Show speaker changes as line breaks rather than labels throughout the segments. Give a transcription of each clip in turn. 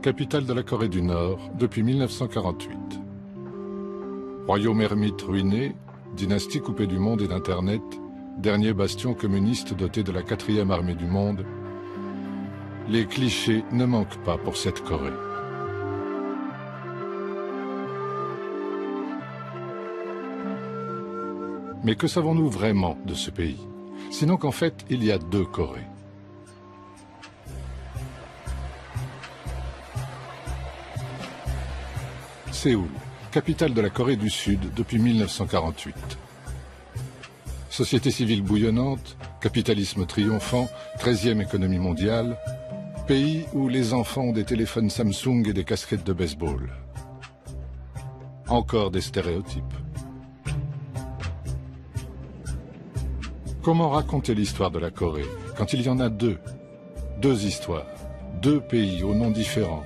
capitale de la Corée du Nord depuis 1948. Royaume ermite ruiné, dynastie coupée du monde et d'Internet, dernier bastion communiste doté de la 4e armée du monde, les clichés ne manquent pas pour cette Corée. Mais que savons-nous vraiment de ce pays? Sinon qu'en fait, il y a deux Corées. Séoul, capitale de la Corée du Sud depuis 1948. Société civile bouillonnante, capitalisme triomphant, 13e économie mondiale, pays où les enfants ont des téléphones Samsung et des casquettes de baseball. Encore des stéréotypes. Comment raconter l'histoire de la Corée quand il y en a deux? Deux histoires, deux pays aux noms différents,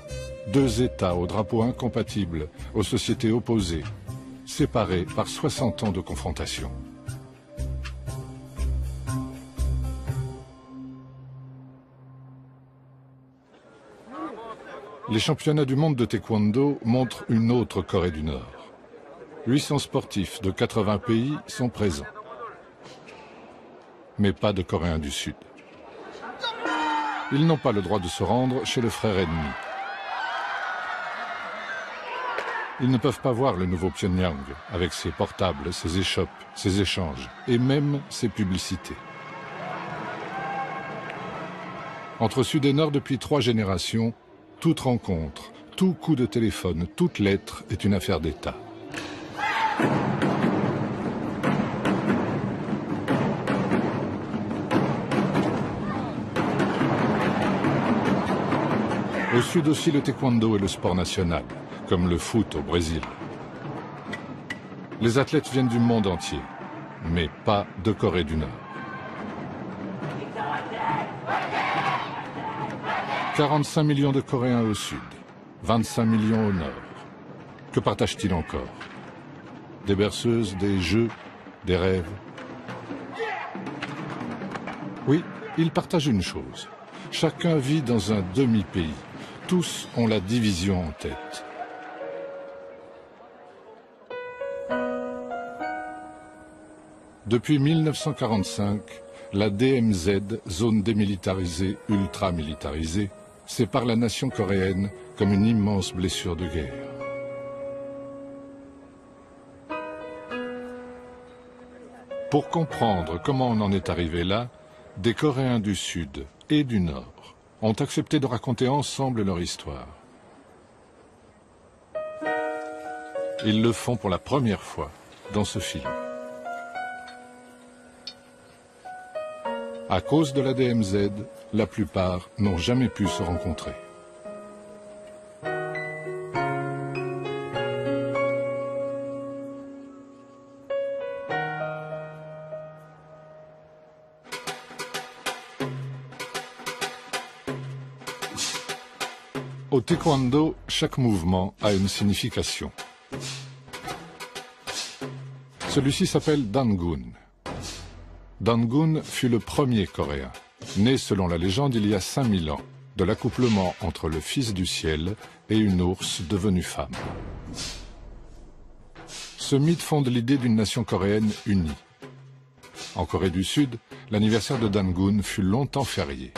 deux États aux drapeaux incompatibles, aux sociétés opposées, séparés par 60 ans de confrontation. Les championnats du monde de taekwondo montrent une autre Corée du Nord. 800 sportifs de 80 pays sont présents. Mais pas de Coréens du Sud. Ils n'ont pas le droit de se rendre chez le frère ennemi. Ils ne peuvent pas voir le nouveau Pyongyang avec ses portables, ses échoppes, ses échanges et même ses publicités. Entre Sud et Nord depuis 3 générations, toute rencontre, tout coup de téléphone, toute lettre est une affaire d'État. Au Sud aussi, le taekwondo est le sport national, comme le foot au Brésil. Les athlètes viennent du monde entier, mais pas de Corée du Nord. 45 millions de Coréens au Sud, 25 millions au Nord. Que partagent-ils encore? Des berceuses, des jeux, des rêves? Oui, ils partagent une chose. Chacun vit dans un demi-pays. Tous ont la division en tête. Depuis 1945, la DMZ, zone démilitarisée, ultra-militarisée, sépare la nation coréenne comme une immense blessure de guerre. Pour comprendre comment on en est arrivé là, des Coréens du Sud et du Nord ont accepté de raconter ensemble leur histoire. Ils le font pour la première fois dans ce film. À cause de la DMZ, la plupart n'ont jamais pu se rencontrer. Au taekwondo, chaque mouvement a une signification. Celui-ci s'appelle Dangun. Dangun fut le premier Coréen, né selon la légende il y a 5000 ans, de l'accouplement entre le fils du ciel et une ours devenue femme. Ce mythe fonde l'idée d'une nation coréenne unie. En Corée du Sud, l'anniversaire de Dangun fut longtemps férié.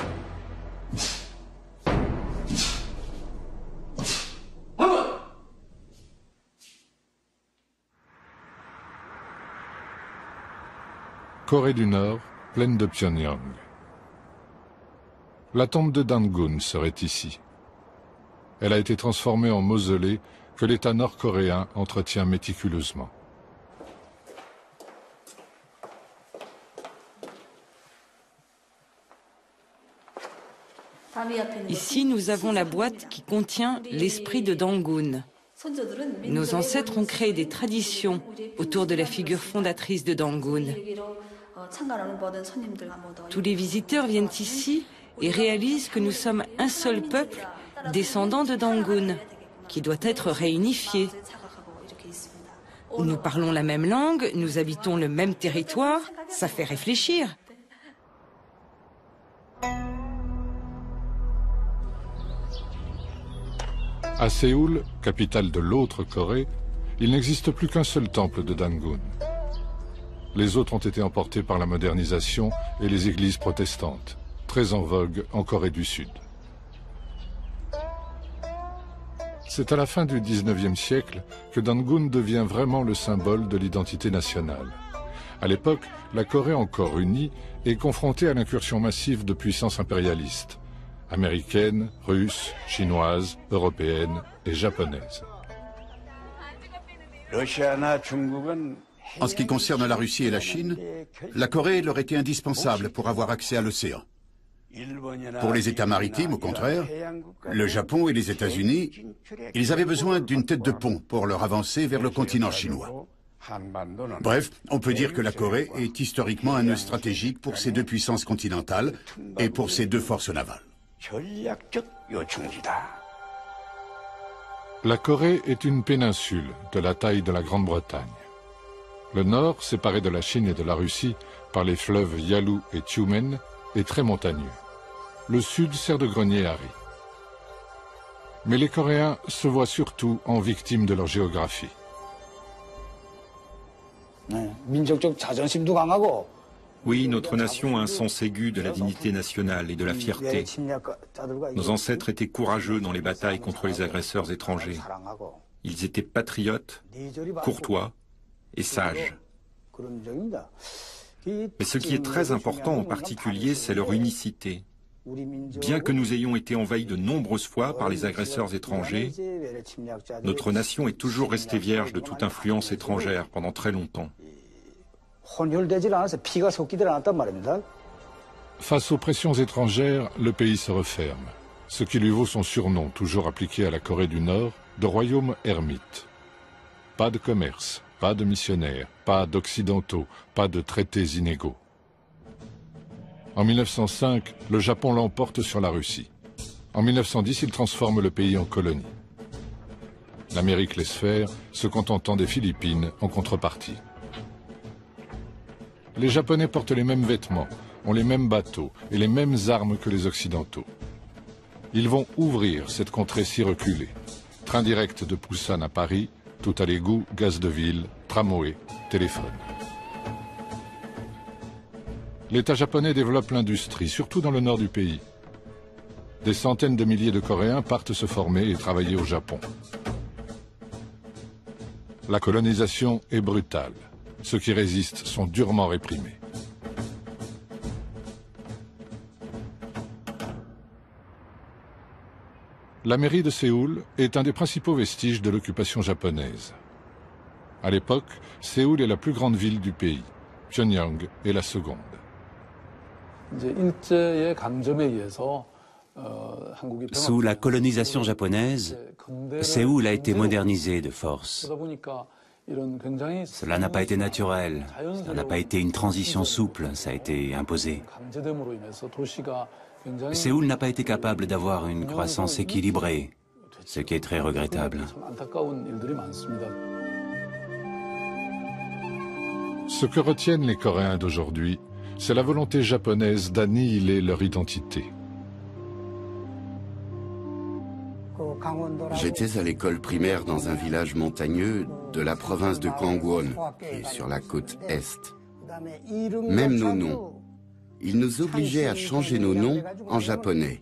Corée du Nord, plaine de Pyongyang. La tombe de Dangun serait ici. Elle a été transformée en mausolée que l'État nord-coréen entretient méticuleusement.
Ici, nous avons la boîte qui contient l'esprit de Dangun. Nos ancêtres ont créé des traditions autour de la figure fondatrice de Dangun. Tous les visiteurs viennent ici et réalisent que nous sommes un seul peuple descendant de Dangun, qui doit être réunifié. Nous parlons la même langue, nous habitons le même territoire, ça fait réfléchir.
À Séoul, capitale de l'autre Corée, il n'existe plus qu'un seul temple de Dangun. Les autres ont été emportés par la modernisation et les églises protestantes, très en vogue en Corée du Sud. C'est à la fin du 19e siècle que Dangun devient vraiment le symbole de l'identité nationale. À l'époque, la Corée encore unie est confrontée à l'incursion massive de puissances impérialistes, américaines, russes, chinoises, européennes et japonaises.
En ce qui concerne la Russie et la Chine, la Corée leur était indispensable pour avoir accès à l'océan. Pour les États maritimes, au contraire, le Japon et les États-Unis, ils avaient besoin d'une tête de pont pour leur avancer vers le continent chinois. Bref, on peut dire que la Corée est historiquement un nœud stratégique pour ces deux puissances continentales et pour ces deux forces navales.
La Corée est une péninsule de la taille de la Grande-Bretagne. Le nord, séparé de la Chine et de la Russie par les fleuves Yalu et Tyumen, est très montagneux. Le sud sert de grenier à riz. Mais les Coréens se voient surtout en victimes de leur géographie.
Oui, notre nation a un sens aigu de la dignité nationale et de la fierté. Nos ancêtres étaient courageux dans les batailles contre les agresseurs étrangers. Ils étaient patriotes, courtois et sages. Mais ce qui est très important en particulier, c'est leur unicité. Bien que nous ayons été envahis de nombreuses fois par les agresseurs étrangers, notre nation est toujours restée vierge de toute influence étrangère pendant très longtemps.
Face aux pressions étrangères, le pays se referme, ce qui lui vaut son surnom, toujours appliqué à la Corée du Nord, de royaume ermite. Pas de commerce, pas de missionnaires, pas d'occidentaux, pas de traités inégaux. En 1905, le Japon l'emporte sur la Russie. En 1910, il transforme le pays en colonie. L'Amérique laisse faire, se contentant des Philippines en contrepartie. Les Japonais portent les mêmes vêtements, ont les mêmes bateaux et les mêmes armes que les Occidentaux. Ils vont ouvrir cette contrée si reculée. Train direct de Busan à Paris, tout à l'égout, gaz de ville, tramway, téléphone. L'État japonais développe l'industrie, surtout dans le nord du pays. Des centaines de milliers de Coréens partent se former et travailler au Japon. La colonisation est brutale. Ceux qui résistent sont durement réprimés. La mairie de Séoul est un des principaux vestiges de l'occupation japonaise. À l'époque, Séoul est la plus grande ville du pays. Pyongyang est la seconde.
Sous la colonisation japonaise, Séoul a été modernisé de force. Cela n'a pas été naturel, cela n'a pas été une transition souple, ça a été imposé. Séoul n'a pas été capable d'avoir une croissance équilibrée, ce qui est très regrettable.
Ce que retiennent les Coréens d'aujourd'hui, c'est la volonté japonaise d'annihiler leur identité.
J'étais à l'école primaire dans un village montagneux de la province de Gangwon, qui est sur la côte Est. Même nos noms. Ils nous obligeaient à changer nos noms en japonais.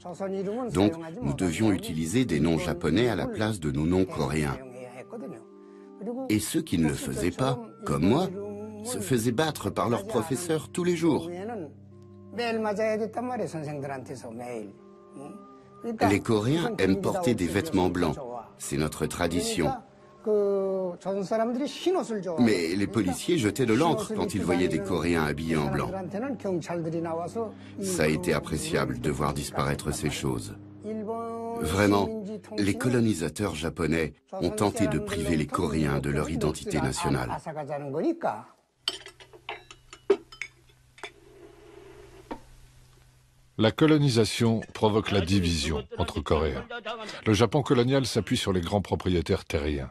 Donc, nous devions utiliser des noms japonais à la place de nos noms coréens. Et ceux qui ne le faisaient pas, comme moi, se faisaient battre par leurs professeurs tous les jours. Les Coréens aiment porter des vêtements blancs. C'est notre tradition. Mais les policiers jetaient de l'encre quand ils voyaient des Coréens habillés en blanc. Ça a été appréciable de voir disparaître ces choses. Vraiment, les colonisateurs japonais ont tenté de priver les Coréens de leur identité nationale.
La colonisation provoque la division entre Coréens. Le Japon colonial s'appuie sur les grands propriétaires terriens.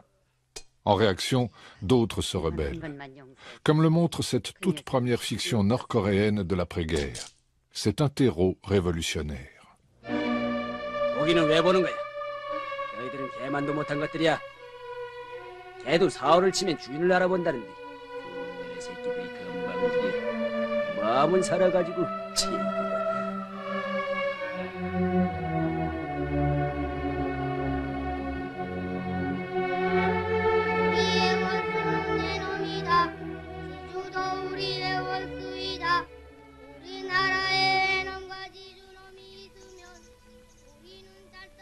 En réaction, d'autres se rebellent. Comme le montre cette toute première fiction nord-coréenne de l'après-guerre. C'est un terreau révolutionnaire.
너희들은 개만도 못한 것들이야. 개도 사흘을 치면 주인을 알아본다는데 그놈의 새끼들이 금방지게 마음은 살아가지고 치기가.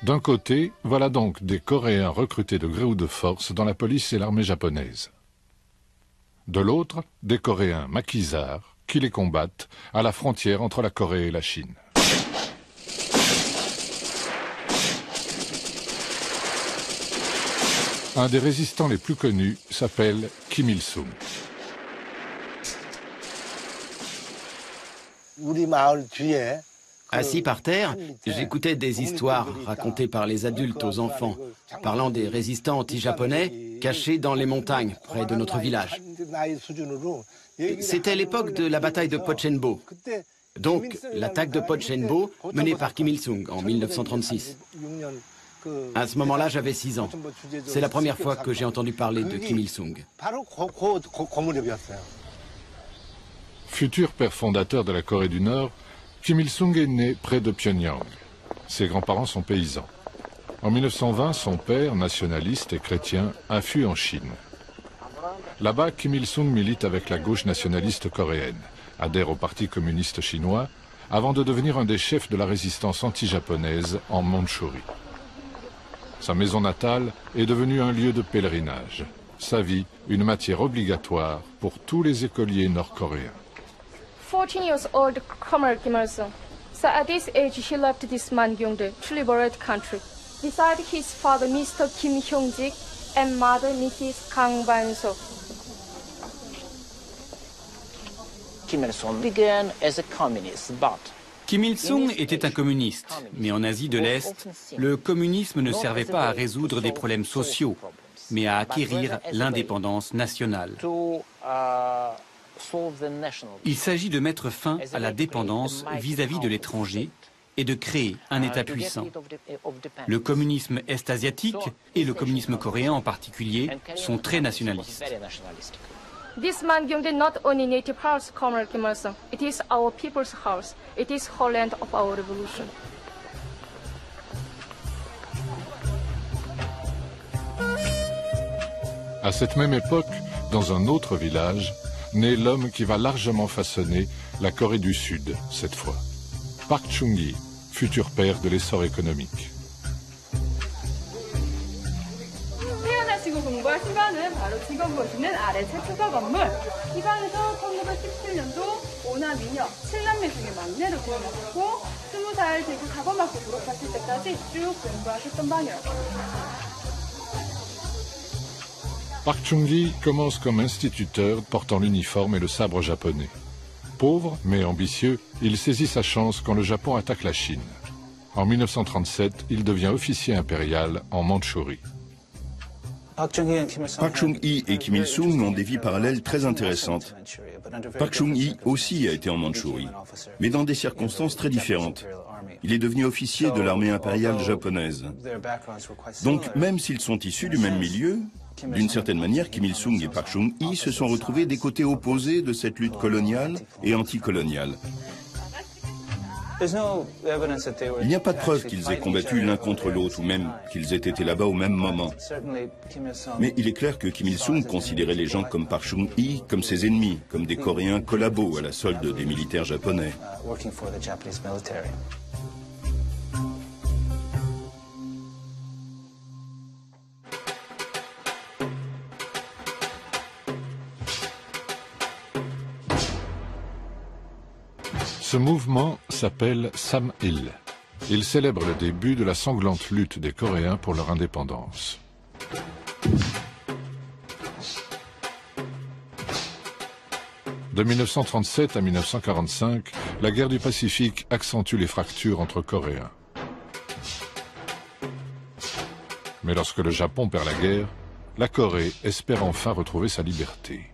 D'un côté, voilà donc des Coréens recrutés de gré ou de force dans la police et l'armée japonaise. De l'autre, des Coréens maquisards qui les combattent à la frontière entre la Corée et la Chine. Un des résistants les plus connus s'appelle Kim Il-sung.
Assis par terre, j'écoutais des histoires racontées par les adultes aux enfants, parlant des résistants anti-japonais cachés dans les montagnes près de notre village. C'était l'époque de la bataille de Pochenbo, donc l'attaque de Pochenbo menée par Kim Il-sung en 1936. À ce moment-là, j'avais 6 ans. C'est la première fois que j'ai entendu parler de Kim Il-sung.
Futur père fondateur de la Corée du Nord, Kim Il-sung est né près de Pyongyang. Ses grands-parents sont paysans. En 1920, son père, nationaliste et chrétien, a fui en Chine. Là-bas, Kim Il-sung milite avec la gauche nationaliste coréenne, adhère au Parti communiste chinois, avant de devenir un des chefs de la résistance anti-japonaise en Mandchourie. Sa maison natale est devenue un lieu de pèlerinage. Sa vie, une matière obligatoire pour tous les écoliers nord-coréens.
14 years old Comrade Kim Il-sung. So at this age, he left this Mangyongdae to liberate country. Beside his father, Mr. Kim Hyung-jik, and mother, Mrs. Kang Ban-so.
Kim Il-sung began as a communist, but
Kim Il-sung était un communiste, mais en Asie de l'Est, le communisme ne servait pas à résoudre des problèmes sociaux, mais à acquérir l'indépendance nationale. Il s'agit de mettre fin à la dépendance vis-à-vis de l'étranger et de créer un État puissant. Le communisme est-asiatique et le communisme coréen en particulier sont très nationalistes.
This Mangyongdae not only native house, Comrade Kim Il-sung. It is our people's house. It is homeland of our revolution.
À cette même époque, dans un autre village, naît l'homme qui va largement façonner la Corée du Sud, cette fois. Park Chung-hee, futur père de l'essor économique.
태어나시고 공부하신 거는 바로 지금 보시는 아래 최초가 건물. 이 방에서 1917년도 오나 미녀 7남매 중에 막내를 구원하셨고 20살 되고 사범학교 졸업하실 때까지 쭉 공부하셨던 방이라고.
Park Chung-hee commence comme instituteur portant l'uniforme et le sabre japonais. Pauvre mais ambitieux, il saisit sa chance quand le Japon attaque la Chine. En 1937, il devient officier impérial en Mandchourie.
Park Chung-hee et Kim Il-sung ont des vies parallèles très intéressantes. Park Chung-hee aussi a été en Mandchourie, mais dans des circonstances très différentes. Il est devenu officier de l'armée impériale japonaise. Donc, même s'ils sont issus du même milieu, d'une certaine manière, Kim Il-sung et Park Chung-hee se sont retrouvés des côtés opposés de cette lutte coloniale et anticoloniale. Il n'y a pas de preuve qu'ils aient combattu l'un contre l'autre ou même qu'ils aient été là-bas au même moment. Mais il est clair que Kim Il-sung considérait les gens comme Park Chung-hee comme ses ennemis, comme des Coréens collabos à la solde des militaires japonais.
Ce mouvement s'appelle Sam-il. Il célèbre le début de la sanglante lutte des Coréens pour leur indépendance. De 1937 à 1945, la guerre du Pacifique accentue les fractures entre Coréens. Mais lorsque le Japon perd la guerre, la Corée espère enfin retrouver sa liberté.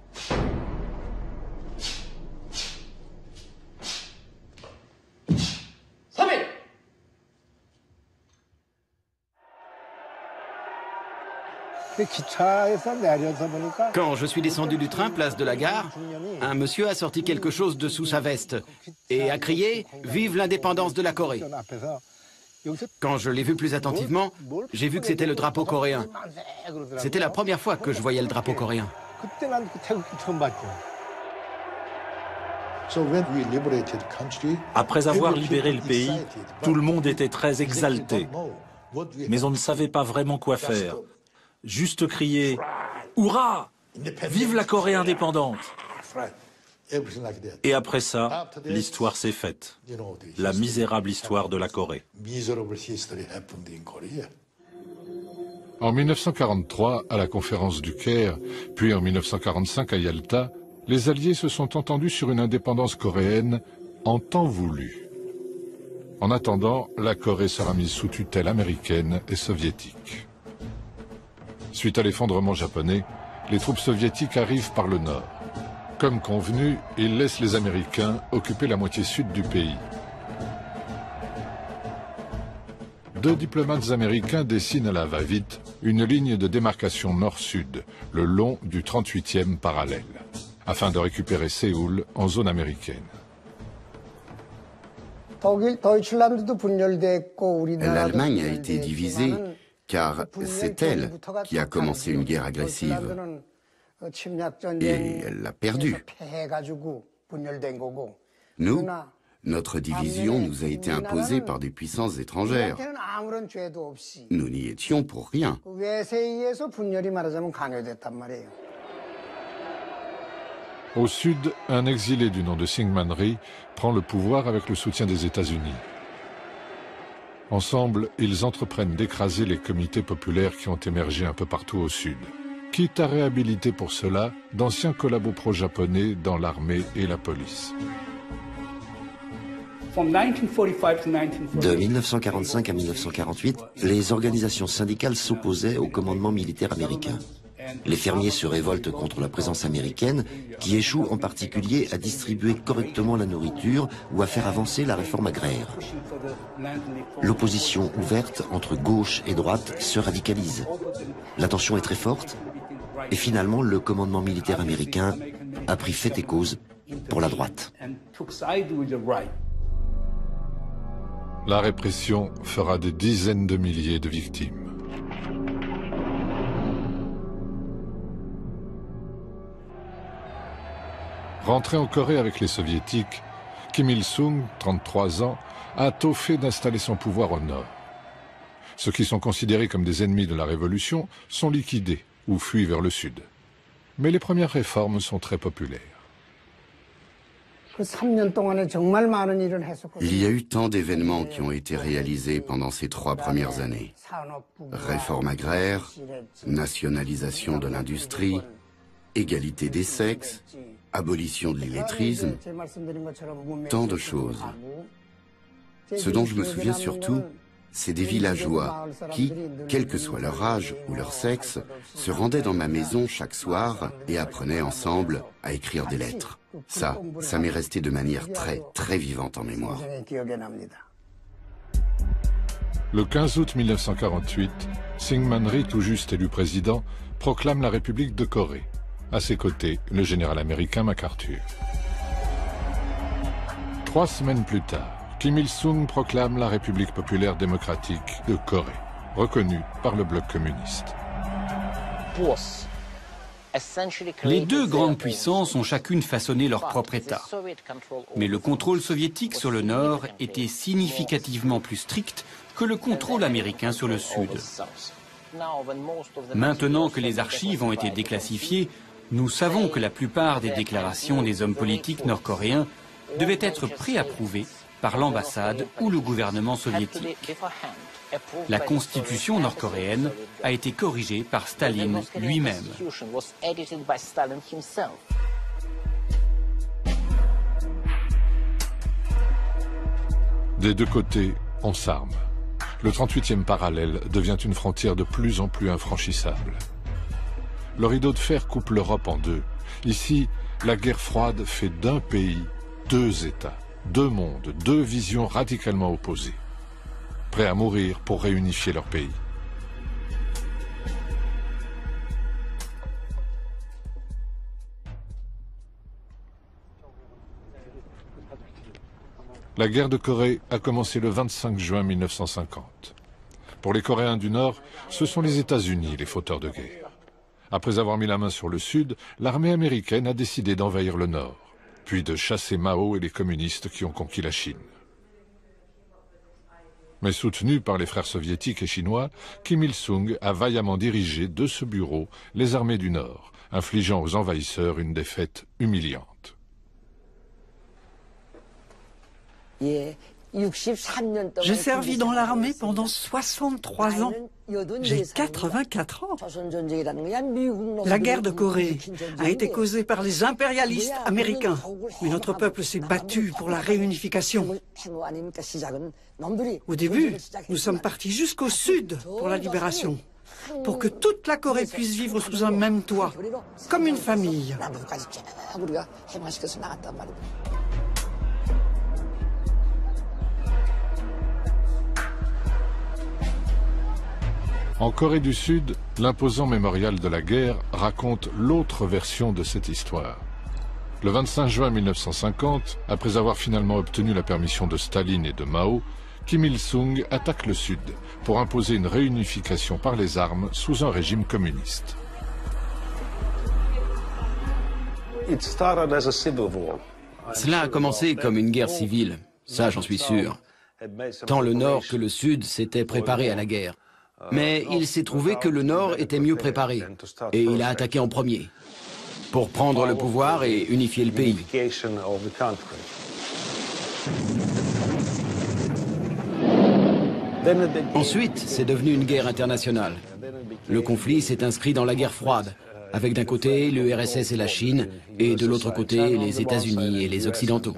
Quand je suis descendu du train, place de la gare, un monsieur a sorti quelque chose de sous sa veste et a crié « Vive l'indépendance de la Corée !» Quand je l'ai vu plus attentivement, j'ai vu que c'était le drapeau coréen. C'était la première fois que je voyais le drapeau coréen.
Après avoir libéré le pays, tout le monde était très exalté. Mais on ne savait pas vraiment quoi faire. Juste crier « Hurrah! Vive la Corée indépendante !» Et après ça, l'histoire s'est faite. La misérable histoire de la Corée.
En 1943, à la conférence du Caire, puis en 1945 à Yalta, les Alliés se sont entendus sur une indépendance coréenne en temps voulu. En attendant, la Corée sera mise sous tutelle américaine et soviétique. Suite à l'effondrement japonais, les troupes soviétiques arrivent par le nord. Comme convenu, ils laissent les Américains occuper la moitié sud du pays. Deux diplomates américains dessinent à la va-vite une ligne de démarcation nord-sud, le long du 38e parallèle, afin de récupérer Séoul en zone américaine.
L'Allemagne a été divisée car c'est elle qui a commencé une guerre agressive. Et elle l'a perdue. Nous, notre division nous a été imposée par des puissances étrangères. Nous n'y étions pour rien.
Au sud, un exilé du nom de Syngman Rhee prend le pouvoir avec le soutien des États-Unis. Ensemble, ils entreprennent d'écraser les comités populaires qui ont émergé un peu partout au sud, quitte à réhabiliter pour cela d'anciens collabos pro-japonais dans l'armée et la police.
De 1945 à 1948, les organisations syndicales s'opposaient au commandement militaire américain. Les fermiers se révoltent contre la présence américaine, qui échoue en particulier à distribuer correctement la nourriture ou à faire avancer la réforme agraire. L'opposition ouverte entre gauche et droite se radicalise. La tension est très forte et finalement le commandement militaire américain a pris fait et cause pour la droite.
La répression fera des dizaines de milliers de victimes. Rentré en Corée avec les soviétiques, Kim Il-sung, 33 ans, a tôt fait d'installer son pouvoir au nord. Ceux qui sont considérés comme des ennemis de la révolution sont liquidés ou fuient vers le sud. Mais les premières réformes sont très populaires.
Il y a eu tant d'événements qui ont été réalisés pendant ces 3 premières années. Réforme agraire, nationalisation de l'industrie, égalité des sexes, abolition de l'illettrisme, tant de choses. Ce dont je me souviens surtout, c'est des villageois qui, quel que soit leur âge ou leur sexe, se rendaient dans ma maison chaque soir et apprenaient ensemble à écrire des lettres. Ça m'est resté de manière très vivante en mémoire.
Le 15 août 1948, Syngman Rhee, tout juste élu président, proclame la République de Corée. À ses côtés, le général américain MacArthur. 3 semaines plus tard, Kim Il-sung proclame la République populaire démocratique de Corée, reconnue par le bloc communiste.
Les deux grandes puissances ont chacune façonné leur propre État. Mais le contrôle soviétique sur le nord était significativement plus strict que le contrôle américain sur le sud. Maintenant que les archives ont été déclassifiées, nous savons que la plupart des déclarations des hommes politiques nord-coréens devaient être préapprouvées par l'ambassade ou le gouvernement soviétique. La constitution nord-coréenne a été corrigée par Staline lui-même.
Des deux côtés, on s'arme. Le 38e parallèle devient une frontière de plus en plus infranchissable. Le rideau de fer coupe l'Europe en deux. Ici, la guerre froide fait d'un pays 2 États, 2 mondes, 2 visions radicalement opposées, prêts à mourir pour réunifier leur pays. La guerre de Corée a commencé le 25 juin 1950. Pour les Coréens du Nord, ce sont les États-Unis les fauteurs de guerre. Après avoir mis la main sur le Sud, l'armée américaine a décidé d'envahir le Nord, puis de chasser Mao et les communistes qui ont conquis la Chine. Mais soutenu par les frères soviétiques et chinois, Kim Il-sung a vaillamment dirigé de ce bureau les armées du Nord, infligeant aux envahisseurs une défaite humiliante.
J'ai servi dans l'armée pendant 63 ans. J'ai 84 ans. La guerre de Corée a été causée par les impérialistes américains. Mais notre peuple s'est battu pour la réunification. Au début, nous sommes partis jusqu'au sud pour la libération, pour que toute la Corée puisse vivre sous un même toit, comme une famille.
En Corée du Sud, l'imposant mémorial de la guerre raconte l'autre version de cette histoire. Le 25 juin 1950, après avoir finalement obtenu la permission de Staline et de Mao, Kim Il-sung attaque le Sud pour imposer une réunification par les armes sous un régime communiste.
Cela a commencé comme une guerre civile, ça j'en suis sûr. Tant le Nord que le Sud s'étaient préparés à la guerre. Mais il s'est trouvé que le Nord était mieux préparé, et il a attaqué en premier, pour prendre le pouvoir et unifier le pays. Ensuite, c'est devenu une guerre internationale. Le conflit s'est inscrit dans la guerre froide, avec d'un côté l'URSS et la Chine, et de l'autre côté les États-Unis et les Occidentaux.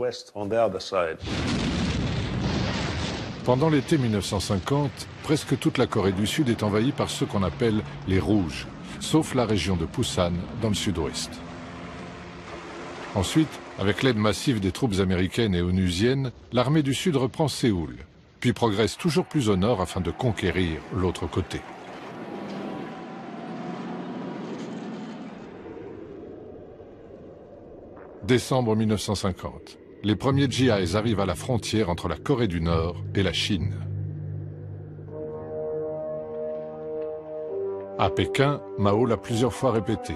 Pendant l'été 1950, presque toute la Corée du Sud est envahie par ceux qu'on appelle les Rouges, sauf la région de Pusan, dans le sud-ouest. Ensuite, avec l'aide massive des troupes américaines et onusiennes, l'armée du Sud reprend Séoul, puis progresse toujours plus au nord afin de conquérir l'autre côté. Décembre 1950. Les premiers GIs arrivent à la frontière entre la Corée du Nord et la Chine. À Pékin, Mao l'a plusieurs fois répété.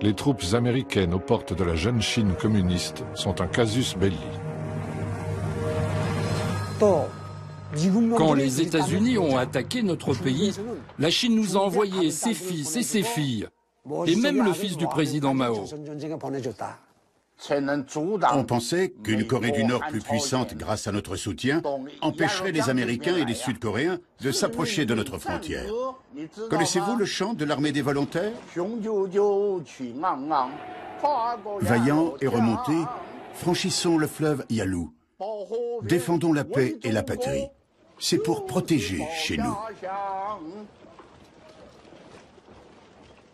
Les troupes américaines aux portes de la jeune Chine communiste sont un casus belli.
Quand les États-Unis ont attaqué notre pays, la Chine nous a envoyé ses fils et ses filles, et même le fils du président Mao.
On pensait qu'une Corée du Nord plus puissante grâce à notre soutien empêcherait les Américains et les Sud-Coréens de s'approcher de notre frontière. Connaissez-vous le chant de l'armée des volontaires? Vaillants et remontés, franchissons le fleuve Yalu. Défendons la paix et la patrie. C'est pour protéger chez nous.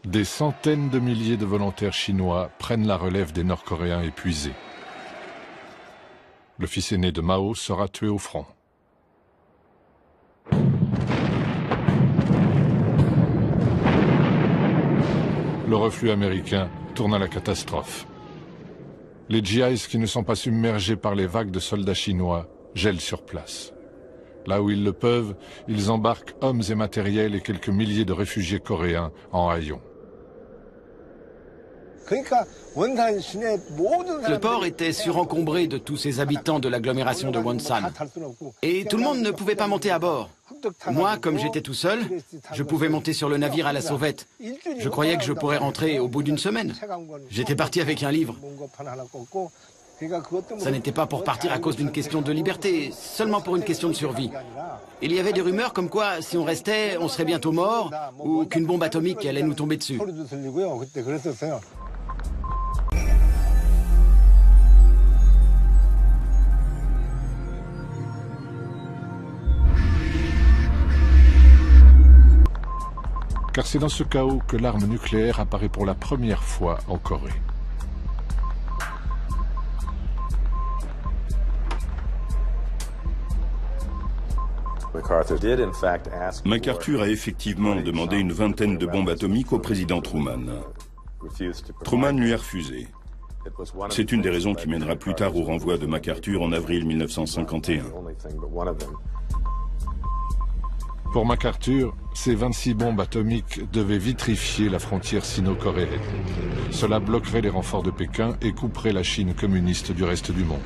Des centaines de milliers de volontaires chinois prennent la relève des Nord-Coréens épuisés. Le fils aîné de Mao sera tué au front. Le reflux américain tourne à la catastrophe. Les GIs qui ne sont pas submergés par les vagues de soldats chinois gèlent sur place. Là où ils le peuvent, ils embarquent hommes et matériels et quelques milliers de réfugiés coréens en haillons.
Le port était surencombré de tous ces habitants de l'agglomération de Wonsan. Et tout le monde ne pouvait pas monter à bord. Moi, comme j'étais tout seul, je pouvais monter sur le navire à la sauvette. Je croyais que je pourrais rentrer au bout d'une semaine. J'étais parti avec un livre. Ça n'était pas pour partir à cause d'une question de liberté, seulement pour une question de survie. Il y avait des rumeurs comme quoi, si on restait, on serait bientôt mort, ou qu'une bombe atomique allait nous tomber dessus.
Car c'est dans ce chaos que l'arme nucléaire apparaît pour la première fois en Corée.
MacArthur a effectivement demandé une vingtaine de bombes atomiques au président Truman. Truman lui a refusé. C'est une des raisons qui mènera plus tard au renvoi de MacArthur en avril 1951.
Pour MacArthur, ces 26 bombes atomiques devaient vitrifier la frontière sino-coréenne. Cela bloquerait les renforts de Pékin et couperait la Chine communiste du reste du monde.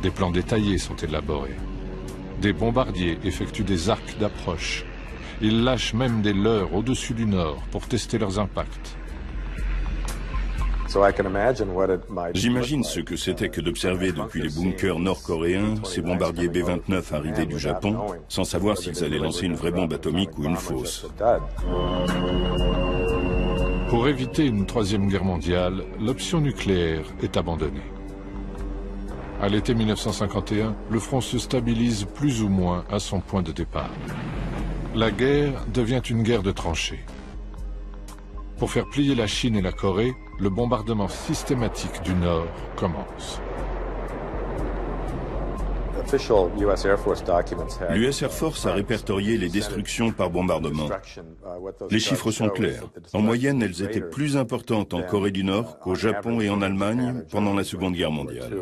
Des plans détaillés sont élaborés. Des bombardiers effectuent des arcs d'approche. Ils lâchent même des leurres au-dessus du Nord pour tester leurs impacts.
J'imagine ce que c'était que d'observer depuis les bunkers nord-coréens ces bombardiers B-29 arrivés du Japon, sans savoir s'ils allaient lancer une vraie bombe atomique ou une fausse.
Pour éviter une troisième guerre mondiale, l'option nucléaire est abandonnée. À l'été 1951, le front se stabilise plus ou moins à son point de départ. La guerre devient une guerre de tranchées. Pour faire plier la Chine et la Corée, le bombardement systématique du Nord commence.
L'US Air Force a répertorié les destructions par bombardement. Les chiffres sont clairs. En moyenne, elles étaient plus importantes en Corée du Nord qu'au Japon et en Allemagne pendant la Seconde Guerre mondiale.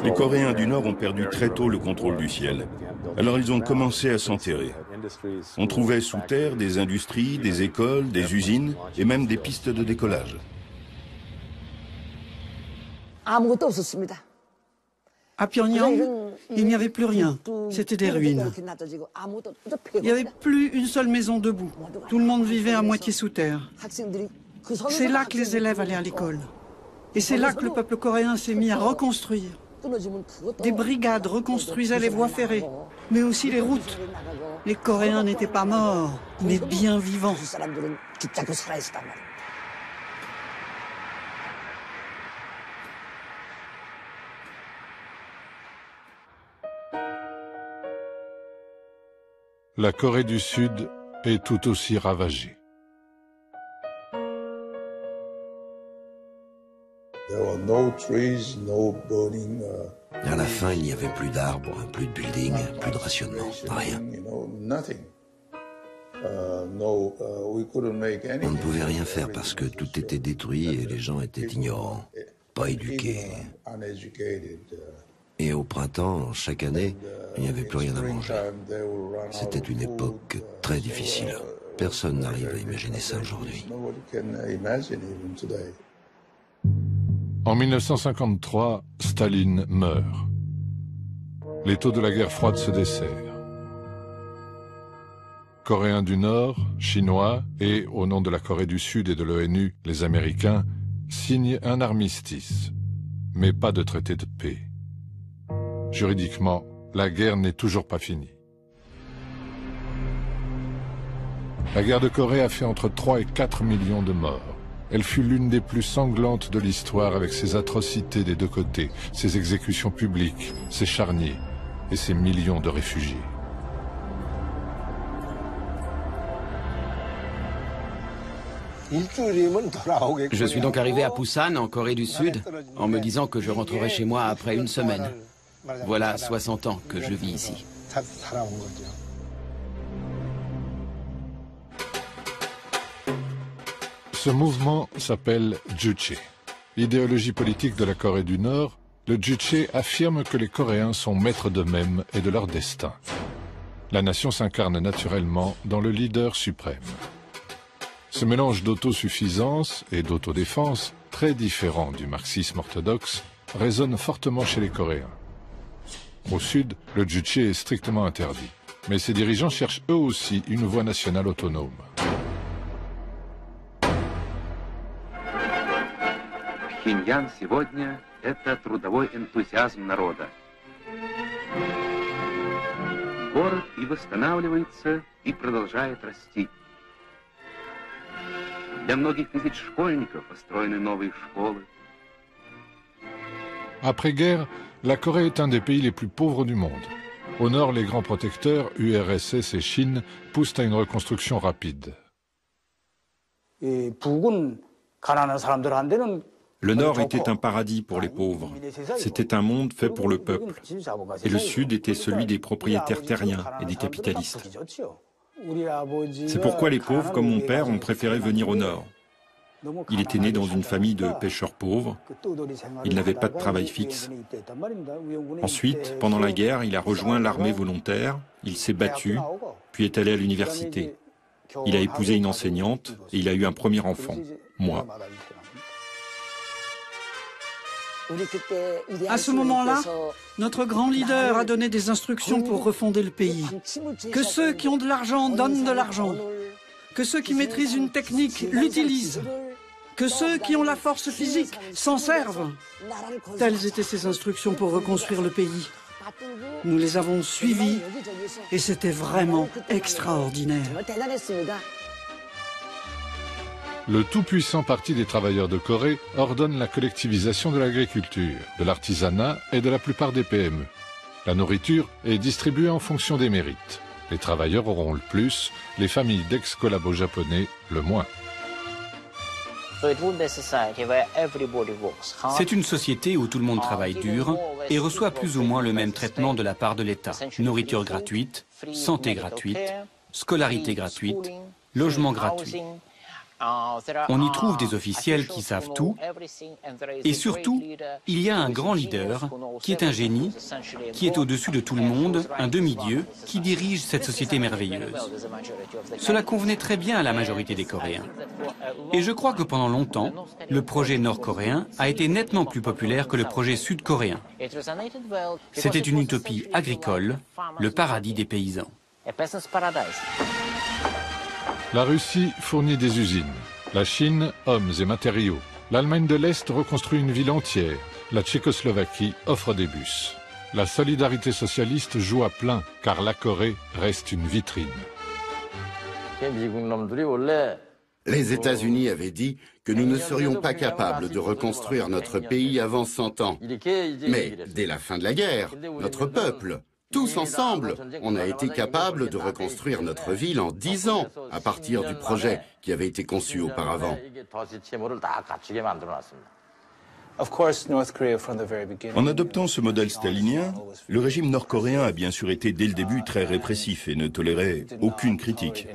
Les Coréens du Nord ont perdu très tôt le contrôle du ciel. Alors ils ont commencé à s'enterrer. On trouvait sous terre des industries, des écoles, des usines et même des pistes de décollage.
À Pyongyang, il n'y avait plus rien. C'était des ruines. Il n'y avait plus une seule maison debout. Tout le monde vivait à moitié sous terre. C'est là que les élèves allaient à l'école. Et c'est là que le peuple coréen s'est mis à reconstruire. Des brigades reconstruisaient les voies ferrées, mais aussi les routes. Les Coréens n'étaient pas morts, mais bien vivants.
La Corée du Sud est tout aussi ravagée.
À la fin, il n'y avait plus d'arbres, plus de buildings, plus de rationnement, rien. On ne pouvait rien faire parce que tout était détruit et les gens étaient ignorants, pas éduqués. Et au printemps, chaque année, il n'y avait plus rien à manger. C'était une époque très difficile. Personne n'arrive à imaginer ça aujourd'hui.
En 1953, Staline meurt. Les taux de la guerre froide se desserrent. Coréens du Nord, Chinois et, au nom de la Corée du Sud et de l'ONU, les Américains, signent un armistice, mais pas de traité de paix. Juridiquement, la guerre n'est toujours pas finie. La guerre de Corée a fait entre 3 et 4 millions de morts. Elle fut l'une des plus sanglantes de l'histoire avec ses atrocités des deux côtés, ses exécutions publiques, ses charniers et ses millions de réfugiés.
Je suis donc arrivé à Busan, en Corée du Sud, en me disant que je rentrerai chez moi après une semaine. Voilà 60 ans que je vis ici.
Ce mouvement s'appelle Juche. Idéologie politique de la Corée du Nord, le Juche affirme que les Coréens sont maîtres d'eux-mêmes et de leur destin. La nation s'incarne naturellement dans le leader suprême. Ce mélange d'autosuffisance et d'autodéfense, très différent du marxisme orthodoxe, résonne fortement chez les Coréens. Au sud, le Juche est strictement interdit, mais ses dirigeants cherchent eux aussi une voie nationale autonome.
Пхеньян сегодня – это трудовой энтузиазм народа. Город и восстанавливается, и продолжает расти. Для многих тысяч школьников построены новые школы.
Après-guerre, la Corée est un des pays les plus pauvres du monde. Au nord, les grands protecteurs, URSS et Chine, poussent à une reconstruction rapide.
Le Nord était un paradis pour les pauvres. C'était un monde fait pour le peuple. Et le Sud était celui des propriétaires terriens et des capitalistes. C'est pourquoi les pauvres, comme mon père, ont préféré venir au nord. Il était né dans une famille de pêcheurs pauvres. Il n'avait pas de travail fixe. Ensuite, pendant la guerre, il a rejoint l'armée volontaire. Il s'est battu, puis est allé à l'université. Il a épousé une enseignante et il a eu un premier enfant, moi.
À ce moment-là, notre grand leader a donné des instructions pour refonder le pays. Que ceux qui ont de l'argent donnent de l'argent. Que ceux qui maîtrisent une technique l'utilisent. Que ceux qui ont la force physique s'en servent. Telles étaient ses instructions pour reconstruire le pays. Nous les avons suivies et c'était vraiment extraordinaire.
Le tout-puissant Parti des travailleurs de Corée ordonne la collectivisation de l'agriculture, de l'artisanat et de la plupart des PME. La nourriture est distribuée en fonction des mérites. Les travailleurs auront le plus, les familles d'ex-collabos japonais le moins.
C'est une société où tout le monde travaille dur et reçoit plus ou moins le même traitement de la part de l'État. Nourriture gratuite, santé gratuite, scolarité gratuite, logement gratuit. On y trouve des officiels qui savent tout et surtout, il y a un grand leader qui est un génie, qui est au-dessus de tout le monde, un demi-dieu qui dirige cette société merveilleuse. Cela convenait très bien à la majorité des Coréens. Et je crois que pendant longtemps, le projet nord-coréen a été nettement plus populaire que le projet sud-coréen. C'était une utopie agricole, le paradis des paysans.
La Russie fournit des usines. La Chine, hommes et matériaux. L'Allemagne de l'Est reconstruit une ville entière. La Tchécoslovaquie offre des bus. La solidarité socialiste joue à plein, car la Corée reste une vitrine.
Les États-Unis avaient dit que nous ne serions pas capables de reconstruire notre pays avant 100 ans. Mais dès la fin de la guerre, notre peuple, tous ensemble, on a été capables de reconstruire notre ville en 10 ans, à partir du projet qui avait été conçu auparavant.
En adoptant ce modèle stalinien, le régime nord-coréen a bien sûr été dès le début très répressif et ne tolérait aucune critique.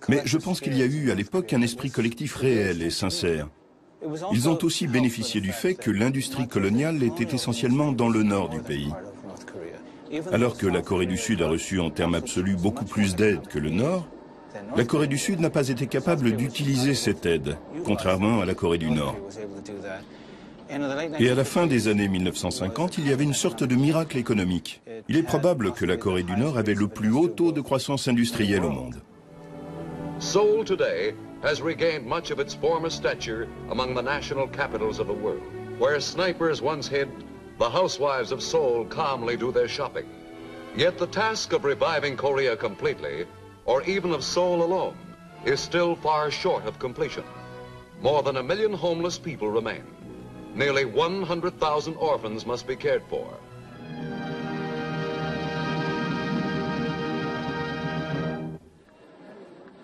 Mais je pense qu'il y a eu à l'époque un esprit collectif réel et sincère. Ils ont aussi bénéficié du fait que l'industrie coloniale était essentiellement dans le nord du pays. Alors que la Corée du Sud a reçu en termes absolus beaucoup plus d'aide que le nord, la Corée du Sud n'a pas été capable d'utiliser cette aide, contrairement à la Corée du Nord. Et à la fin des années 1950, il y avait une sorte de miracle économique. Il est probable que la Corée du Nord avait le plus haut taux de croissance industrielle au monde.
Seoul today has regained much of its former stature among the national capitals of the world. Where snipers once hid, the housewives of Seoul calmly do their shopping. Yet the task of reviving Korea completely, or even of Seoul alone, is still far short of completion. More than 1 million homeless people remain. Nearly 100,000 orphans must be cared for.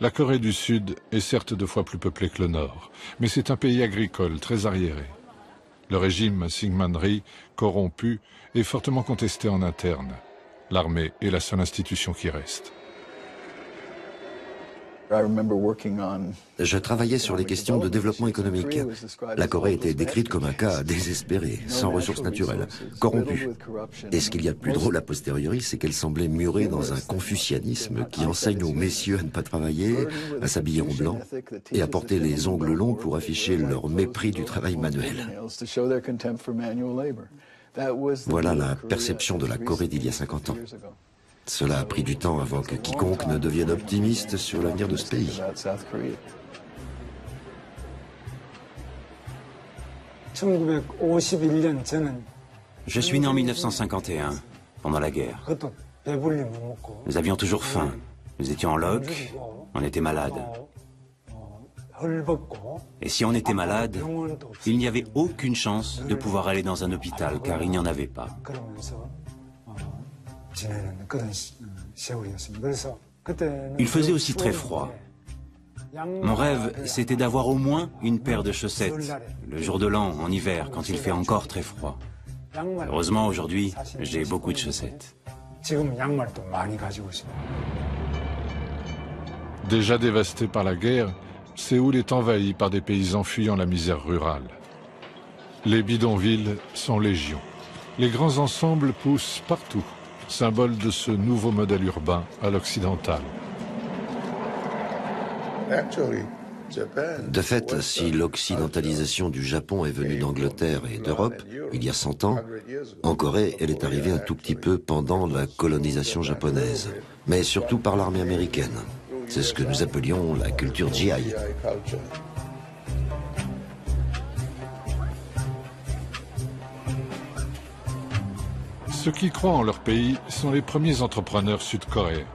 La Corée du Sud est certes 2 fois plus peuplée que le Nord, mais c'est un pays agricole très arriéré. Le régime Syngman Rhee, corrompu, est fortement contesté en interne. L'armée est la seule institution qui reste.
Je travaillais sur les questions de développement économique. La Corée était décrite comme un cas désespéré, sans ressources naturelles, corrompu. Et ce qu'il y a de plus drôle a posteriori, c'est qu'elle semblait murée dans un confucianisme qui enseigne aux messieurs à ne pas travailler, à s'habiller en blanc et à porter les ongles longs pour afficher leur mépris du travail manuel. Voilà la perception de la Corée d'il y a 50 ans. Cela a pris du temps avant que quiconque ne devienne optimiste sur l'avenir de ce pays.
Je suis né en 1951, pendant la guerre. Nous avions toujours faim. Nous étions en loc, on était malade. Et si on était malade, il n'y avait aucune chance de pouvoir aller dans un hôpital, car il n'y en avait pas. Il faisait aussi très froid. Mon rêve, c'était d'avoir au moins une paire de chaussettes, le jour de l'an, en hiver, quand il fait encore très froid. Heureusement, aujourd'hui, j'ai beaucoup de chaussettes.
Déjà dévasté par la guerre, Séoul est envahi par des paysans fuyant la misère rurale. Les bidonvilles sont légion. Les grands ensembles poussent partout, symbole de ce nouveau modèle urbain à l'occidental.
De fait, si l'occidentalisation du Japon est venue d'Angleterre et d'Europe, il y a 100 ans, en Corée, elle est arrivée un tout petit peu pendant la colonisation japonaise, mais surtout par l'armée américaine. C'est ce que nous appelions la culture GI.
Ceux qui croient en leur pays sont les premiers entrepreneurs sud-coréens.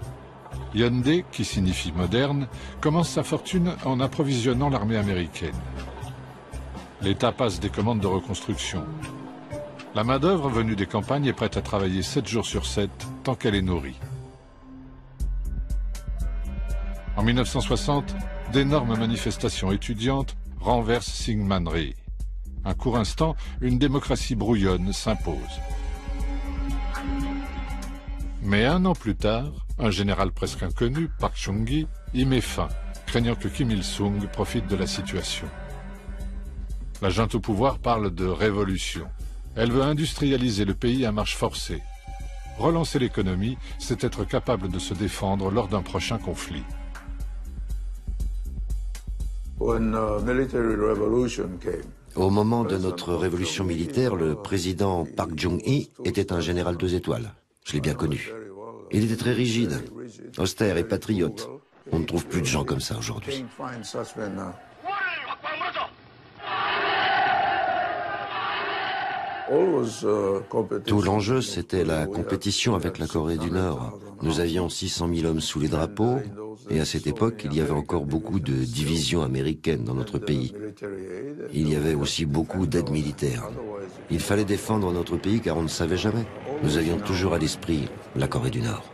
Hyundai, qui signifie moderne, commence sa fortune en approvisionnant l'armée américaine. L'État passe des commandes de reconstruction. La main-d'œuvre venue des campagnes est prête à travailler 7 jours sur 7 tant qu'elle est nourrie. En 1960, d'énormes manifestations étudiantes renversent Syngman-rhee. Un court instant, une démocratie brouillonne s'impose. Mais un an plus tard, un général presque inconnu, Park Chung-hee, y met fin, craignant que Kim Il-sung profite de la situation. La junte au pouvoir parle de révolution. Elle veut industrialiser le pays à marche forcée. Relancer l'économie, c'est être capable de se défendre lors d'un prochain conflit.
Au moment de notre révolution militaire, le président Park Chung-hee était un général 2 étoiles. Je l'ai bien connu. Il était très rigide, austère et patriote. On ne trouve plus de gens comme ça aujourd'hui. Tout l'enjeu, c'était la compétition avec la Corée du Nord. Nous avions 600 000 hommes sous les drapeaux, et à cette époque, il y avait encore beaucoup de divisions américaines dans notre pays. Il y avait aussi beaucoup d'aides militaires. Il fallait défendre notre pays car on ne savait jamais. Nous avions toujours à l'esprit la Corée du Nord.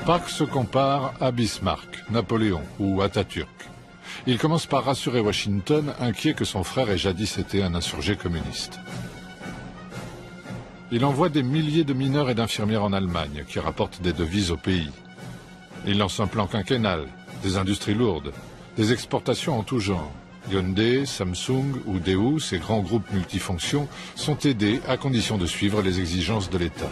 Park se compare à Bismarck, Napoléon ou Atatürk. Il commence par rassurer Washington, inquiet que son frère ait jadis été un insurgé communiste. Il envoie des milliers de mineurs et d'infirmières en Allemagne, qui rapportent des devises au pays. Il lance un plan quinquennal, des industries lourdes, des exportations en tout genre. Hyundai, Samsung ou Daewoo, ces grands groupes multifonctions, sont aidés à condition de suivre les exigences de l'État.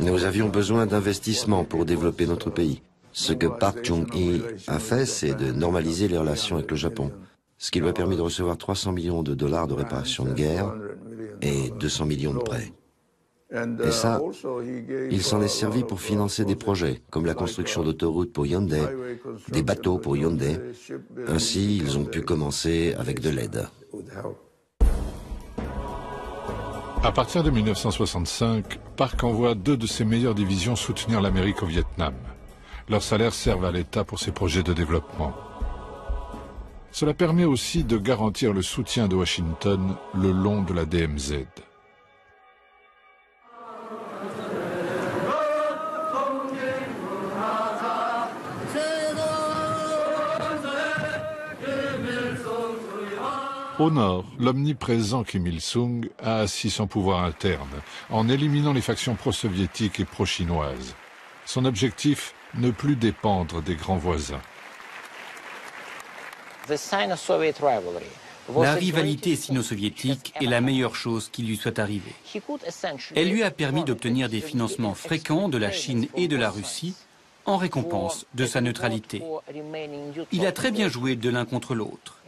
Nous avions besoin d'investissements pour développer notre pays. Ce que Park Chung-hee a fait, c'est de normaliser les relations avec le Japon, ce qui lui a permis de recevoir 300 millions de dollars de réparation de guerre et 200 millions de prêts. Et ça, il s'en est servi pour financer des projets, comme la construction d'autoroutes pour Hyundai, des bateaux pour Hyundai. Ainsi, ils ont pu commencer avec de l'aide.
À partir de 1965, Park envoie 2 de ses meilleures divisions soutenir l'Amérique au Vietnam. Leurs salaires servent à l'État pour ses projets de développement. Cela permet aussi de garantir le soutien de Washington le long de la DMZ. Au nord, l'omniprésent Kim Il-sung a assis son pouvoir interne en éliminant les factions pro-soviétiques et pro-chinoises. Son objectif, ne plus dépendre des grands voisins.
La rivalité sino-soviétique est la meilleure chose qui lui soit arrivée. Elle lui a permis d'obtenir des financements fréquents de la Chine et de la Russie en récompense de sa neutralité. Il a très bien joué de l'un contre l'autre.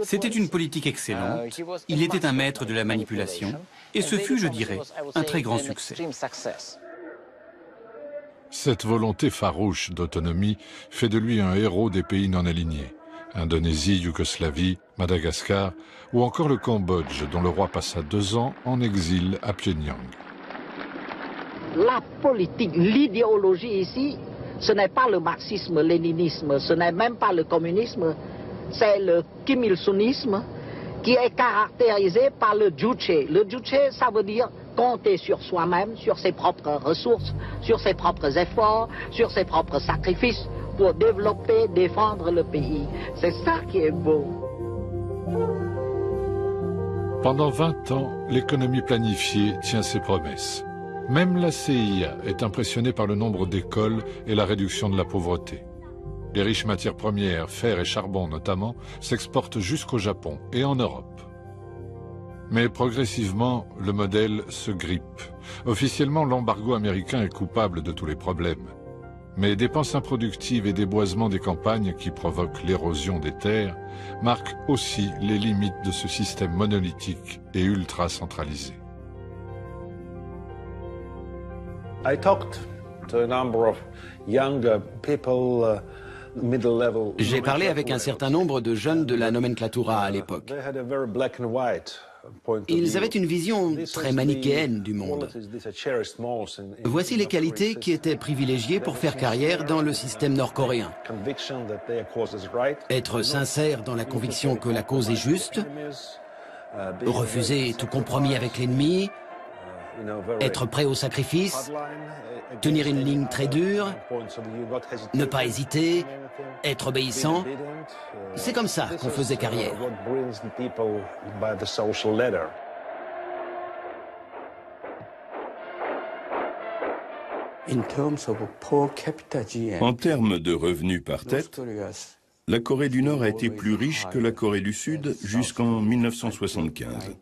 C'était une politique excellente, il était un maître de la manipulation, et ce fut, je dirais, un très grand succès.
Cette volonté farouche d'autonomie fait de lui un héros des pays non alignés. Indonésie, Yougoslavie, Madagascar ou encore le Cambodge, dont le roi passa 2 ans en exil à Pyongyang.
La politique, l'idéologie ici, ce n'est pas le marxisme-léninisme, ce n'est même pas le communisme, c'est le Kim Il-sungisme qui est caractérisé par le juche. Le juche, ça veut dire compter sur soi-même, sur ses propres ressources, sur ses propres efforts, sur ses propres sacrifices pour développer, défendre le pays. C'est ça qui est beau.
Pendant 20 ans, l'économie planifiée tient ses promesses. Même la CIA est impressionnée par le nombre d'écoles et la réduction de la pauvreté. Les riches matières premières, fer et charbon notamment, s'exportent jusqu'au Japon et en Europe. Mais progressivement, le modèle se grippe. Officiellement, l'embargo américain est coupable de tous les problèmes. Mais dépenses improductives et déboisement des campagnes qui provoquent l'érosion des terres marquent aussi les limites de ce système monolithique et ultra centralisé.
J'ai parlé avec un certain nombre de jeunes de la nomenclatura à l'époque. Ils avaient une vision très manichéenne du monde. Voici les qualités qui étaient privilégiées pour faire carrière dans le système nord-coréen. Être sincère dans la conviction que la cause est juste, refuser tout compromis avec l'ennemi, être prêt au sacrifice, tenir une ligne très dure, ne pas hésiter, être obéissant. C'est comme ça qu'on faisait carrière.
En termes de revenus par tête, la Corée du Nord a été plus riche que la Corée du Sud jusqu'en 1975.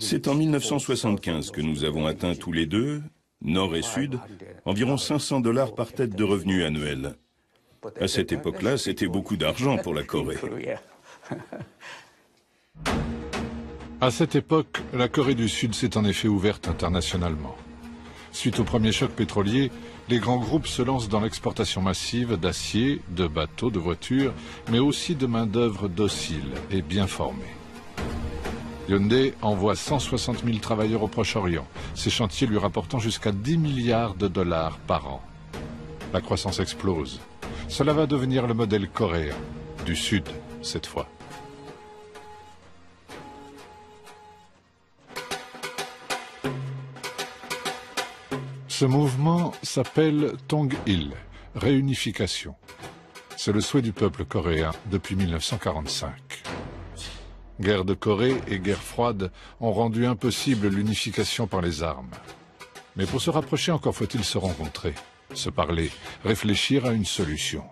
C'est en 1975 que nous avons atteint tous les deux, Nord et Sud, environ 500 $ par tête de revenus annuels. À cette époque-là, c'était beaucoup d'argent pour la Corée.
À cette époque, la Corée du Sud s'est en effet ouverte internationalement. Suite au premier choc pétrolier, les grands groupes se lancent dans l'exportation massive d'acier, de bateaux, de voitures, mais aussi de main-d'œuvre docile et bien formée. Hyundai envoie 160 000 travailleurs au Proche-Orient, ces chantiers lui rapportant jusqu'à 10 milliards de dollars par an. La croissance explose. Cela va devenir le modèle coréen, du Sud cette fois. Ce mouvement s'appelle Tong-il, réunification. C'est le souhait du peuple coréen depuis 1945. Guerre de Corée et guerre froide ont rendu impossible l'unification par les armes. Mais pour se rapprocher, encore faut-il se rencontrer, se parler, réfléchir à une solution.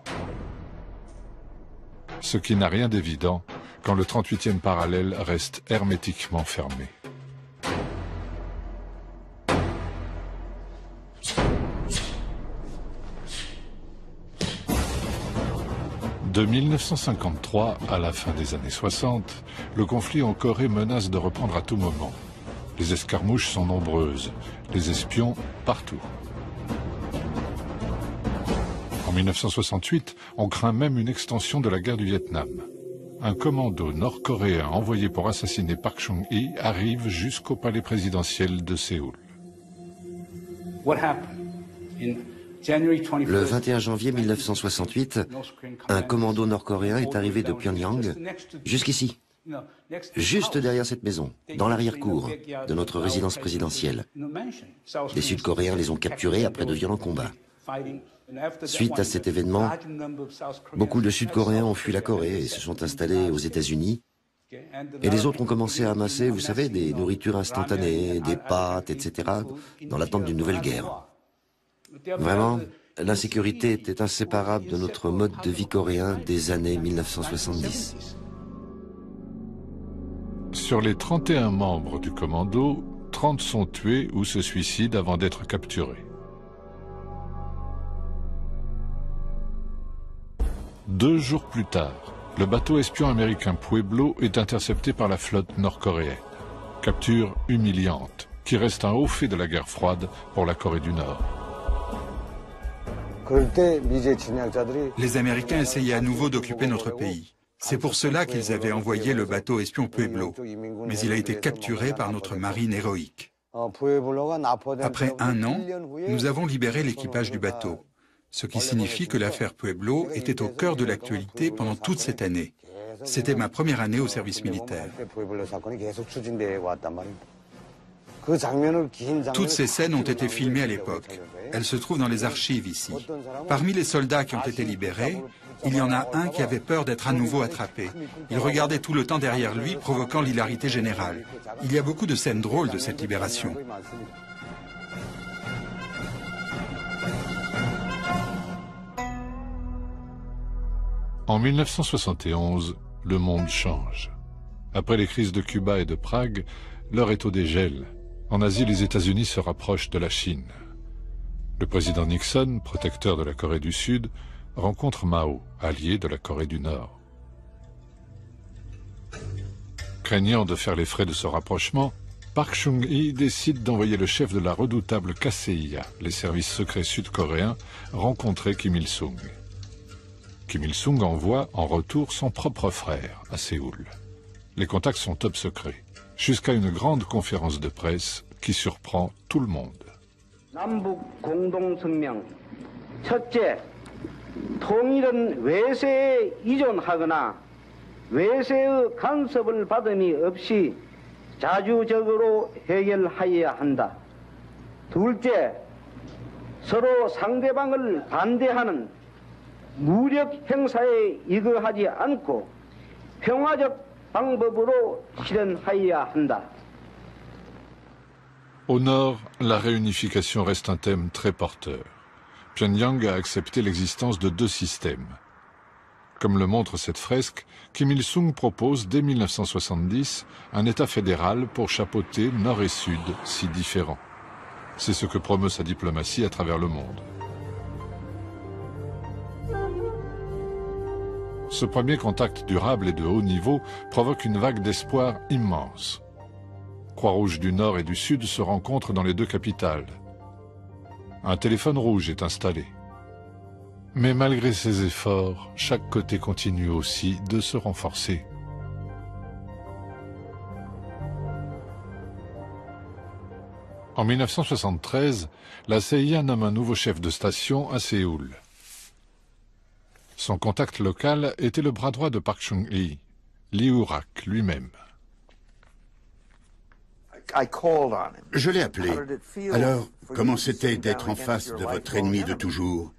Ce qui n'a rien d'évident quand le 38e parallèle reste hermétiquement fermé. De 1953 à la fin des années 60, le conflit en Corée menace de reprendre à tout moment. Les escarmouches sont nombreuses, les espions partout. En 1968, on craint même une extension de la guerre du Vietnam. Un commando nord-coréen envoyé pour assassiner Park Chung-hee arrive jusqu'au palais présidentiel de Séoul.
Le 21 janvier 1968, un commando nord-coréen est arrivé de Pyongyang jusqu'ici, juste derrière cette maison, dans l'arrière-cour de notre résidence présidentielle. Les Sud-Coréens les ont capturés après de violents combats. Suite à cet événement, beaucoup de Sud-Coréens ont fui la Corée et se sont installés aux États-Unis. Et les autres ont commencé à amasser, vous savez, des nourritures instantanées, des pâtes, etc., dans l'attente d'une nouvelle guerre. Vraiment, l'insécurité était inséparable de notre mode de vie coréen des années 1970.
Sur les 31 membres du commando, 30 sont tués ou se suicident avant d'être capturés. 2 jours plus tard, le bateau espion américain Pueblo est intercepté par la flotte nord-coréenne. Capture humiliante, qui reste un haut fait de la guerre froide pour la Corée du Nord.
Les Américains essayaient à nouveau d'occuper notre pays. C'est pour cela qu'ils avaient envoyé le bateau espion Pueblo. Mais il a été capturé par notre marine héroïque. Après 1 an, nous avons libéré l'équipage du bateau. Ce qui signifie que l'affaire Pueblo était au cœur de l'actualité pendant toute cette année. C'était ma première année au service militaire. Toutes ces scènes ont été filmées à l'époque. Elles se trouvent dans les archives ici. Parmi les soldats qui ont été libérés, il y en a un qui avait peur d'être à nouveau attrapé. Il regardait tout le temps derrière lui, provoquant l'hilarité générale. Il y a beaucoup de scènes drôles de cette libération.
En 1971, le monde change. Après les crises de Cuba et de Prague, l'heure est au dégel. En Asie, les États-Unis se rapprochent de la Chine. Le président Nixon, protecteur de la Corée du Sud, rencontre Mao, allié de la Corée du Nord. Craignant de faire les frais de ce rapprochement, Park Chung-hee décide d'envoyer le chef de la redoutable KCIA, les services secrets sud-coréens, rencontrer Kim Il-sung. Kim Il-sung envoie en retour son propre frère à Séoul. Les contacts sont top secrets, jusqu'à une grande conférence de presse qui surprend tout le monde.
남북 공동 성명 첫째, 통일은 외세에 이존하거나 외세의 간섭을 받음이 없이 자주적으로 해결하여야 한다. 둘째, 서로 상대방을 반대하는 무력 행사에 이거하지 않고 평화적 방법으로 실현하여야 한다.
Au nord, la réunification reste un thème très porteur. Pyongyang a accepté l'existence de deux systèmes. Comme le montre cette fresque, Kim Il-sung propose dès 1970 un État fédéral pour chapeauter nord et sud si différents. C'est ce que promeut sa diplomatie à travers le monde. Ce premier contact durable et de haut niveau provoque une vague d'espoir immense. Croix-Rouge du Nord et du Sud se rencontrent dans les deux capitales. Un téléphone rouge est installé. Mais malgré ces efforts, chaque côté continue aussi de se renforcer. En 1973, la CIA nomme un nouveau chef de station à Séoul. Son contact local était le bras droit de Park Chung-hee, Lee Woo-rak lui-même.
Je l'ai appelé. Alors, comment c'était d'être en face de votre ennemi de toujours?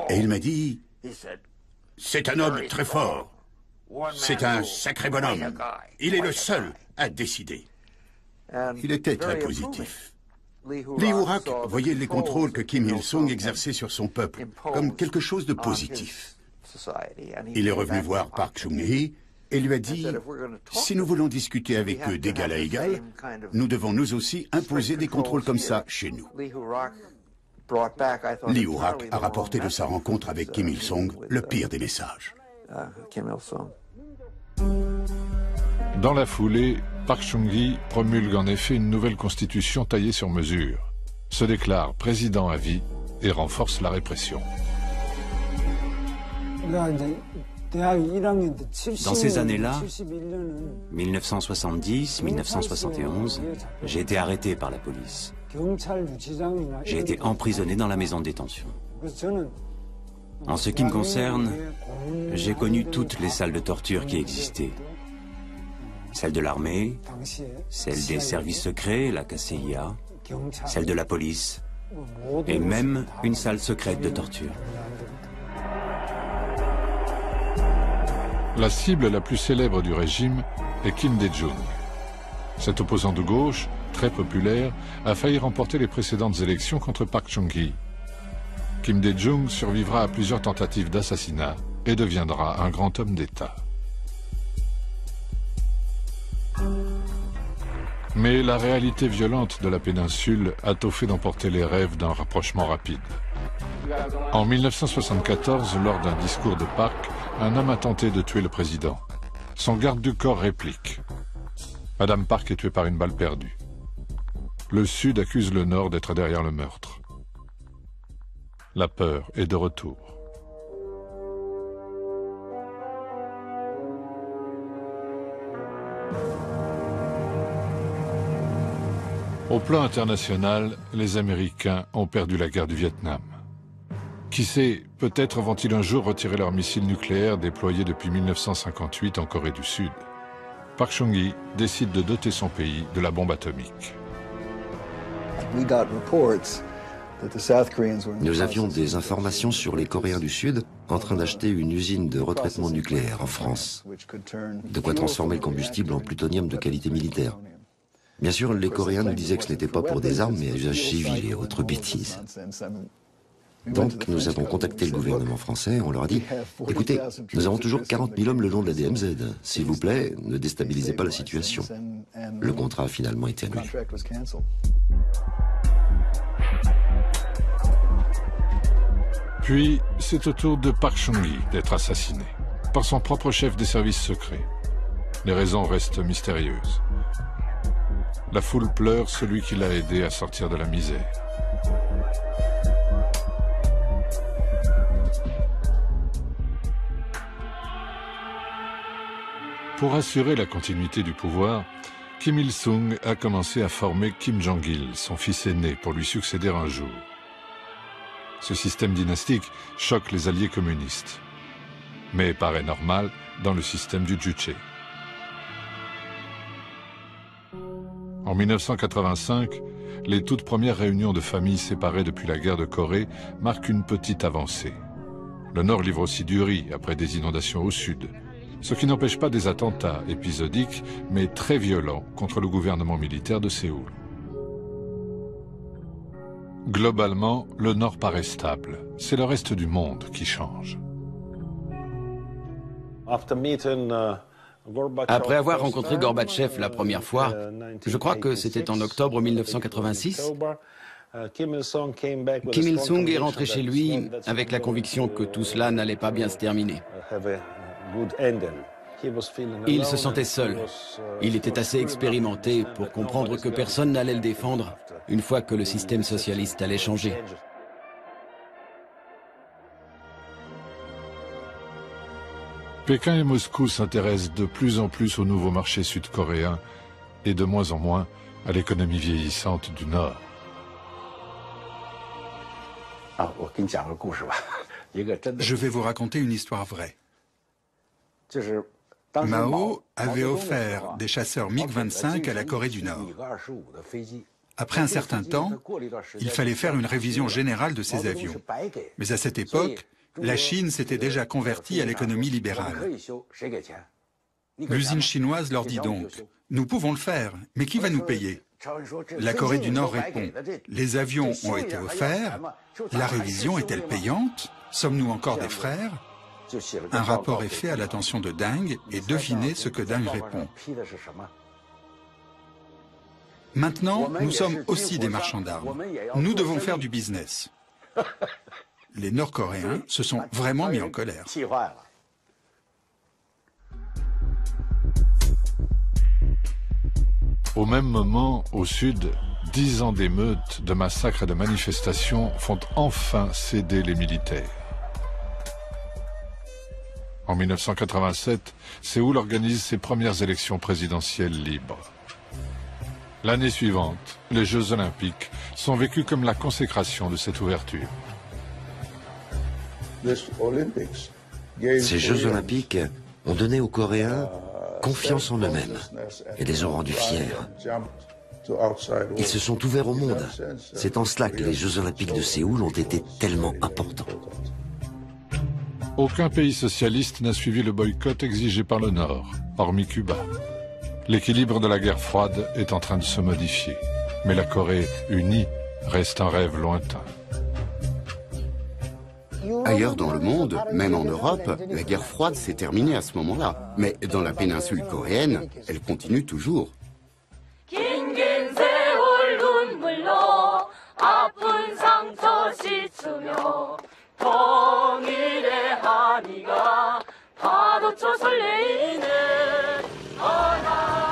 Et il m'a dit, c'est un homme très fort. C'est un sacré bonhomme. Il est le seul à décider. Il était très positif. Lee Woo-rak voyait les contrôles que Kim Il-sung exerçait sur son peuple comme quelque chose de positif. Il est revenu voir Park Chung-hee et lui a dit, si nous voulons discuter avec eux d'égal à égal, nous devons nous aussi imposer des contrôles comme ça chez nous. Lee Woo-rak a rapporté de sa rencontre avec Kim Il-sung le pire des messages.
Dans la foulée, Park Chung-hee promulgue en effet une nouvelle constitution taillée sur mesure, se déclare président à vie et renforce la répression.
Dans ces années-là, 1970, 1971, j'ai été arrêté par la police. J'ai été emprisonné dans la maison de détention. En ce qui me concerne, j'ai connu toutes les salles de torture qui existaient. Celle de l'armée, celle des services secrets, la KCIA, celle de la police, et même une salle secrète de torture.
La cible la plus célèbre du régime est Kim Dae-jung. Cet opposant de gauche, très populaire, a failli remporter les précédentes élections contre Park Chung-hee. Kim Dae-jung survivra à plusieurs tentatives d'assassinat et deviendra un grand homme d'État. Mais la réalité violente de la péninsule a tôt fait d'emporter les rêves d'un rapprochement rapide. En 1974, lors d'un discours de Park, un homme a tenté de tuer le président. Son garde du corps réplique. Madame Park est tuée par une balle perdue. Le Sud accuse le Nord d'être derrière le meurtre. La peur est de retour. Au plan international, les Américains ont perdu la guerre du Vietnam. Qui sait, peut-être vont-ils un jour retirer leurs missiles nucléaires déployés depuis 1958 en Corée du Sud. Park Chung-hee décide de doter son pays de la bombe atomique.
Nous avions des informations sur les Coréens du Sud en train d'acheter une usine de retraitement nucléaire en France. De quoi transformer le combustible en plutonium de qualité militaire. Bien sûr, les Coréens nous disaient que ce n'était pas pour des armes, mais à usage civil et autres bêtises. Donc, nous avons contacté le gouvernement français, on leur a dit « Écoutez, nous avons toujours 40 000 hommes le long de la DMZ. S'il vous plaît, ne déstabilisez pas la situation. » Le contrat a finalement été annulé.
Puis, c'est au tour de Park Chung-hee d'être assassiné, par son propre chef des services secrets. Les raisons restent mystérieuses. La foule pleure celui qui l'a aidé à sortir de la misère. Pour assurer la continuité du pouvoir, Kim Il-sung a commencé à former Kim Jong-il, son fils aîné, pour lui succéder un jour. Ce système dynastique choque les alliés communistes, mais paraît normal dans le système du Juche. En 1985, les toutes premières réunions de familles séparées depuis la guerre de Corée marquent une petite avancée. Le Nord livre aussi du riz après des inondations au Sud, ce qui n'empêche pas des attentats épisodiques, mais très violents contre le gouvernement militaire de Séoul. Globalement, le Nord paraît stable. C'est le reste du monde qui change.
Après avoir rencontré Gorbatchev la première fois, je crois que c'était en octobre 1986, Kim Il-sung est rentré chez lui avec la conviction que tout cela n'allait pas bien se terminer. Il se sentait seul. Il était assez expérimenté pour comprendre que personne n'allait le défendre une fois que le système socialiste allait changer.
Pékin et Moscou s'intéressent de plus en plus au nouveau marché sud-coréen et de moins en moins à l'économie vieillissante du Nord.
Je vais vous raconter une histoire vraie. Mao avait offert des chasseurs MiG-25 à la Corée du Nord. Après un certain temps, il fallait faire une révision générale de ces avions. Mais à cette époque, la Chine s'était déjà convertie à l'économie libérale. L'usine chinoise leur dit donc « Nous pouvons le faire, mais qui va nous payer ?» La Corée du Nord répond « Les avions ont été offerts, la révision est-elle payante? Sommes-nous encore des frères ?» Un rapport est fait à l'attention de Deng et devinez ce que Deng répond. Maintenant, nous sommes aussi des marchands d'armes. Nous devons faire du business. Les Nord-Coréens se sont vraiment mis en colère.
Au même moment, au sud, 10 ans d'émeutes, de massacres et de manifestations font enfin céder les militaires. En 1987, Séoul organise ses premières élections présidentielles libres. L'année suivante, les Jeux Olympiques sont vécus comme la consécration de cette ouverture.
Ces Jeux Olympiques ont donné aux Coréens confiance en eux-mêmes et les ont rendus fiers. Ils se sont ouverts au monde. C'est en cela que les Jeux Olympiques de Séoul ont été tellement importants.
Aucun pays socialiste n'a suivi le boycott exigé par le Nord, hormis Cuba. L'équilibre de la guerre froide est en train de se modifier, mais la Corée unie reste un rêve lointain.
Ailleurs dans le monde, même en Europe, la guerre froide s'est terminée à ce moment-là. Mais dans la péninsule coréenne, elle continue toujours.
파도쳐 설레이는 하나